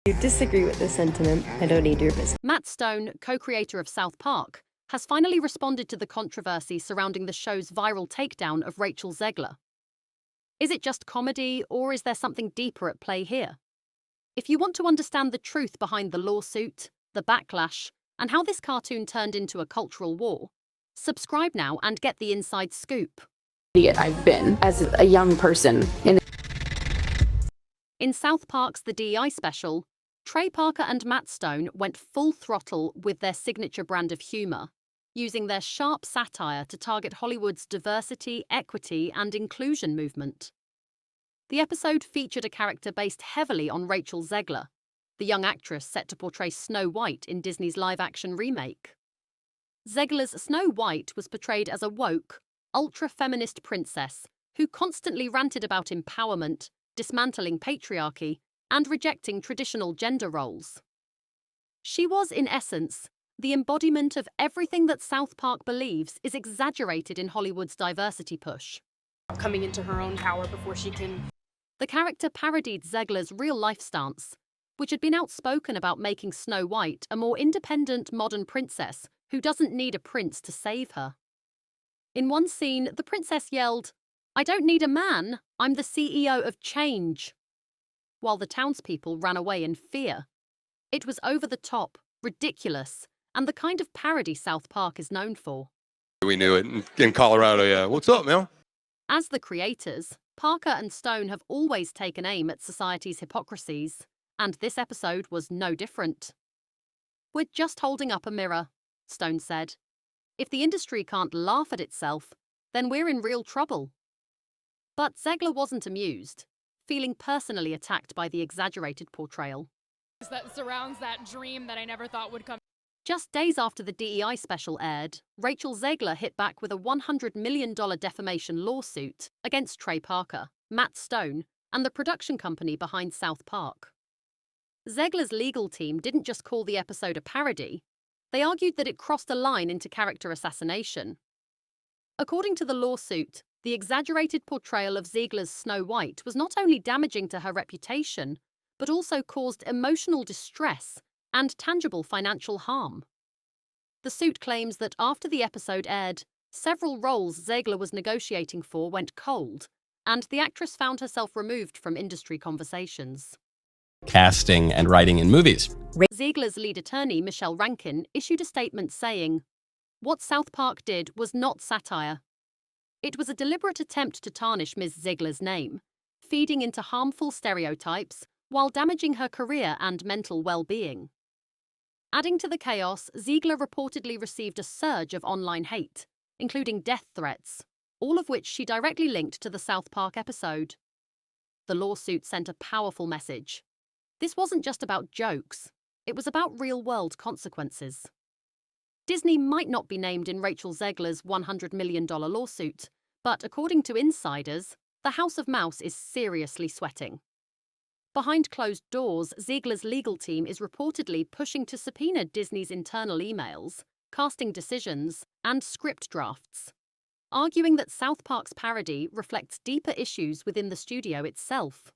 If you disagree with this sentiment, I don't need your business. Matt Stone, co-creator of South Park, has finally responded to the controversy surrounding the show's viral takedown of Rachel Zegler. Is it just comedy, or is there something deeper at play here? If you want to understand the truth behind the lawsuit, the backlash, and how this cartoon turned into a cultural war, subscribe now and get the inside scoop. I've been as a young person. In South Park's The DEI special, Trey Parker and Matt Stone went full throttle with their signature brand of humor, using their sharp satire to target Hollywood's diversity, equity, and inclusion movement. The episode featured a character based heavily on Rachel Zegler, the young actress set to portray Snow White in Disney's live-action remake. Zegler's Snow White was portrayed as a woke, ultra-feminist princess who constantly ranted about empowerment, dismantling patriarchy, and rejecting traditional gender roles. She was, in essence, the embodiment of everything that South Park believes is exaggerated in Hollywood's diversity push. Coming into her own power before she can... The character parodied Zegler's real-life stance, which had been outspoken about making Snow White a more independent modern princess who doesn't need a prince to save her. In one scene, the princess yelled, "I don't need a man, I'm the CEO of change," while the townspeople ran away in fear. It was over the top, ridiculous, and the kind of parody South Park is known for. We knew it in Colorado, yeah. What's up, man? As the creators, Parker and Stone have always taken aim at society's hypocrisies, and this episode was no different. "We're just holding up a mirror," Stone said. "If the industry can't laugh at itself, then we're in real trouble." But Zegler wasn't amused, feeling personally attacked by the exaggerated portrayal. that surrounds that dream that I never thought would come. Just days after the DEI special aired, Rachel Zegler hit back with a $100 million defamation lawsuit against Trey Parker, Matt Stone, and the production company behind South Park. Zegler's legal team didn't just call the episode a parody, they argued that it crossed a line into character assassination. According to the lawsuit, the exaggerated portrayal of Zegler's Snow White was not only damaging to her reputation, but also caused emotional distress and tangible financial harm. The suit claims that after the episode aired, several roles Zegler was negotiating for went cold, and the actress found herself removed from industry conversations. Casting and writing in movies. Zegler's lead attorney, Michelle Rankin, issued a statement saying, "What South Park did was not satire. It was a deliberate attempt to tarnish Ms. Zegler's name, feeding into harmful stereotypes while damaging her career and mental well-being." Adding to the chaos, Zegler reportedly received a surge of online hate, including death threats, all of which she directly linked to the South Park episode. The lawsuit sent a powerful message. This wasn't just about jokes, it was about real-world consequences. Disney might not be named in Rachel Zegler's $100 million lawsuit, but according to insiders, the House of Mouse is seriously sweating. Behind closed doors, Zegler's legal team is reportedly pushing to subpoena Disney's internal emails, casting decisions, and script drafts, arguing that South Park's parody reflects deeper issues within the studio itself.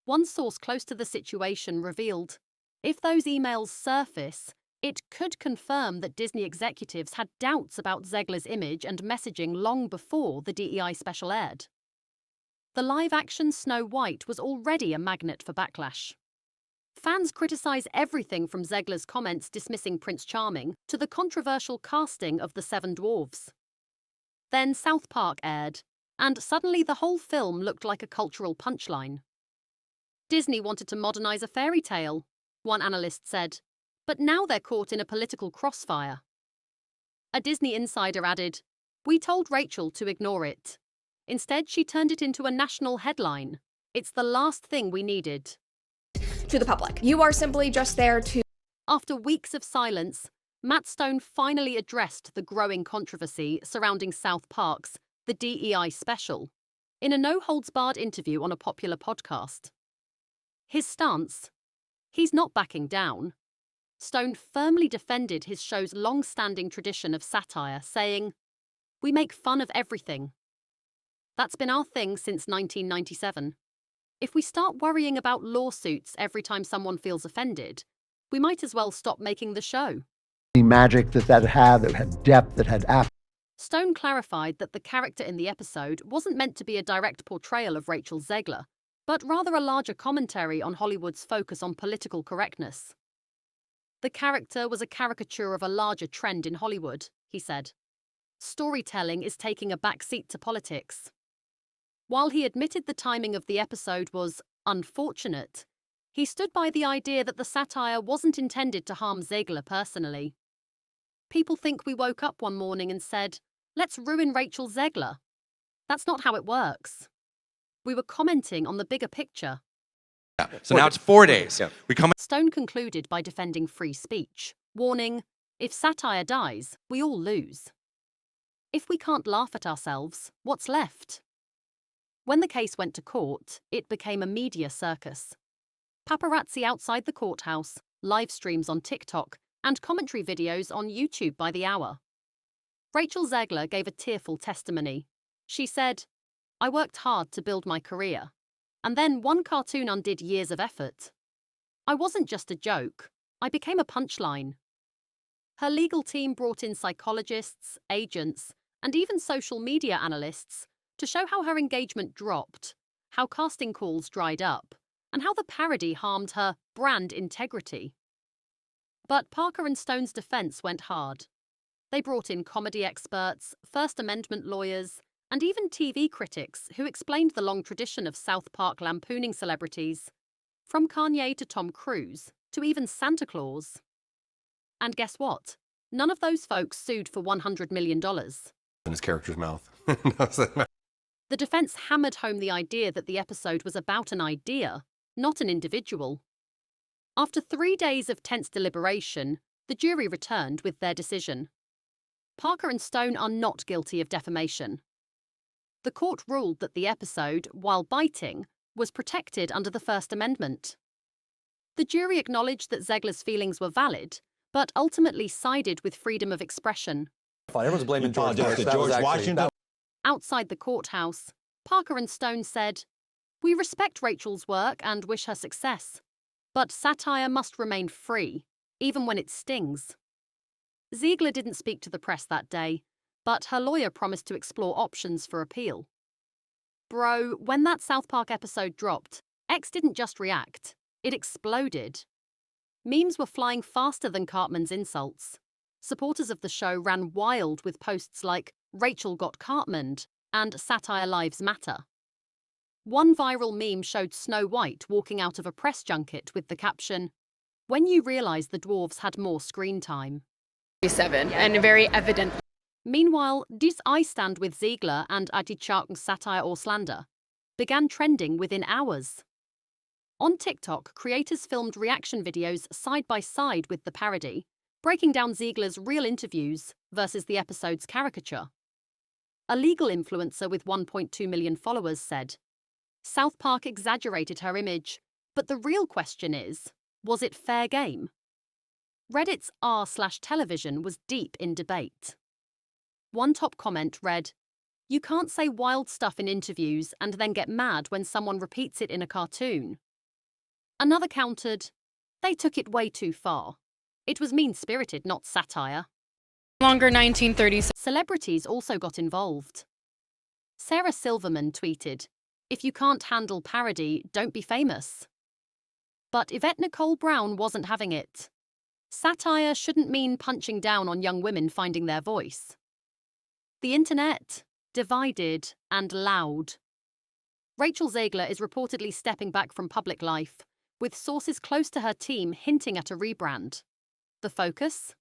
One source close to the situation revealed, if those emails surface, it could confirm that Disney executives had doubts about Zegler's image and messaging long before the DEI special aired. The live-action Snow White was already a magnet for backlash. Fans criticize everything from Zegler's comments dismissing Prince Charming to the controversial casting of the Seven Dwarfs. Then South Park aired, and suddenly the whole film looked like a cultural punchline. Disney wanted to modernize a fairy tale, one analyst said, but now they're caught in a political crossfire. A Disney insider added, "We told Rachel to ignore it. Instead, she turned it into a national headline. It's the last thing we needed." To the public, you are simply just there to... After weeks of silence, Matt Stone finally addressed the growing controversy surrounding South Park's The DEI special in a no-holds-barred interview on a popular podcast. His stance? He's not backing down. Stone firmly defended his show's long-standing tradition of satire, saying, "We make fun of everything. That's been our thing since 1997. If we start worrying about lawsuits every time someone feels offended, we might as well stop making the show. The magic that had depth, that had act. Stone clarified that the character in the episode wasn't meant to be a direct portrayal of Rachel Zegler, but rather a larger commentary on Hollywood's focus on political correctness. The character was a caricature of a larger trend in Hollywood, he said. Storytelling is taking a backseat to politics. While he admitted the timing of the episode was unfortunate, he stood by the idea that the satire wasn't intended to harm Zegler personally. People think we woke up one morning and said, "Let's ruin Rachel Zegler." That's not how it works. We were commenting on the bigger picture. So now it's 4 days. We come. Stone concluded by defending free speech, warning, if satire dies, we all lose. If we can't laugh at ourselves, what's left? When the case went to court, it became a media circus. Paparazzi outside the courthouse, live streams on TikTok, and commentary videos on YouTube by the hour. Rachel Zegler gave a tearful testimony. She said, "I worked hard to build my career, and then one cartoon undid years of effort. I wasn't just a joke, I became a punchline." Her legal team brought in psychologists, agents, and even social media analysts to show how her engagement dropped, how casting calls dried up, and how the parody harmed her brand integrity. But Parker and Stone's defense went hard. They brought in comedy experts, First Amendment lawyers, and even TV critics who explained the long tradition of South Park lampooning celebrities, from Kanye to Tom Cruise, to even Santa Claus. And guess what? None of those folks sued for $100 million. In his character's mouth. The defense hammered home the idea that the episode was about an idea, not an individual. After 3 days of tense deliberation, the jury returned with their decision. Parker and Stone are not guilty of defamation. The court ruled that the episode, while biting, was protected under the First Amendment. The jury acknowledged that Zegler's feelings were valid, but ultimately sided with freedom of expression. Everyone's blaming George Washington. Outside the courthouse, Parker and Stone said, "We respect Rachel's work and wish her success, but satire must remain free, even when it stings." Zegler didn't speak to the press that day, but her lawyer promised to explore options for appeal. Bro, when that South Park episode dropped, X didn't just react, it exploded. Memes were flying faster than Cartman's insults. Supporters of the show ran wild with posts like "Rachel got Cartmaned" and "Satire Lives Matter." One viral meme showed Snow White walking out of a press junket with the caption, "When you realise the dwarves had more screen time." 7 and very evident. Meanwhile, Dis I Stand with Zegler and Adichak's satire or slander began trending within hours. On TikTok, creators filmed reaction videos side by side with the parody, breaking down Zegler's real interviews versus the episode's caricature. A legal influencer with 1.2 million followers said, "South Park exaggerated her image, but the real question is, was it fair game?" Reddit's r/television was deep in debate. One top comment read, "You can't say wild stuff in interviews and then get mad when someone repeats it in a cartoon." Another countered, "They took it way too far. It was mean-spirited, not satire." Longer 1930s. Celebrities also got involved. Sarah Silverman tweeted, "If you can't handle parody, don't be famous." But Yvette Nicole Brown wasn't having it. Satire shouldn't mean punching down on young women finding their voice. The internet, divided and loud. Rachel Zegler is reportedly stepping back from public life, with sources close to her team hinting at a rebrand. The focus?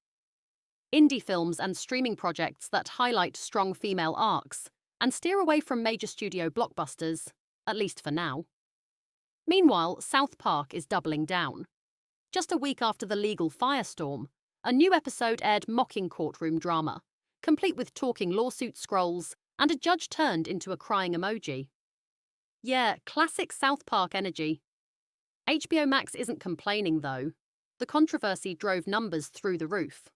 Indie films and streaming projects that highlight strong female arcs and steer away from major studio blockbusters, at least for now. Meanwhile, South Park is doubling down. Just a week after the legal firestorm, a new episode aired mocking courtroom drama, complete with talking lawsuit scrolls and a judge turned into a crying emoji. Yeah, classic South Park energy. HBO Max isn't complaining, though. The controversy drove numbers through the roof.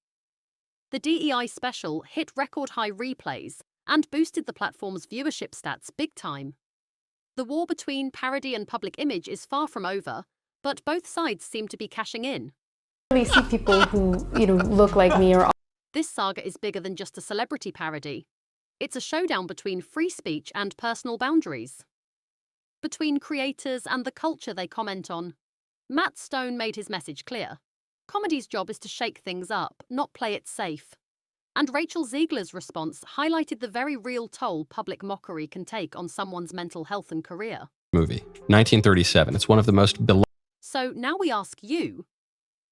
The DEI special hit record-high replays and boosted the platform's viewership stats big time. The war between parody and public image is far from over, but both sides seem to be cashing in. Really see people who, look like me or... This saga is bigger than just a celebrity parody. It's a showdown between free speech and personal boundaries. Between creators and the culture they comment on. Matt Stone made his message clear. Comedy's job is to shake things up, not play it safe. And Rachel Zegler's response highlighted the very real toll public mockery can take on someone's mental health and career. Movie, 1937. It's one of the most beloved. So now we ask you,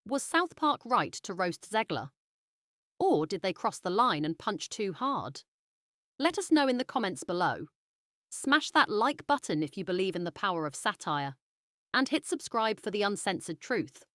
was South Park right to roast Zegler? Or did they cross the line and punch too hard? Let us know in the comments below. Smash that like button if you believe in the power of satire. And hit subscribe for the uncensored truth.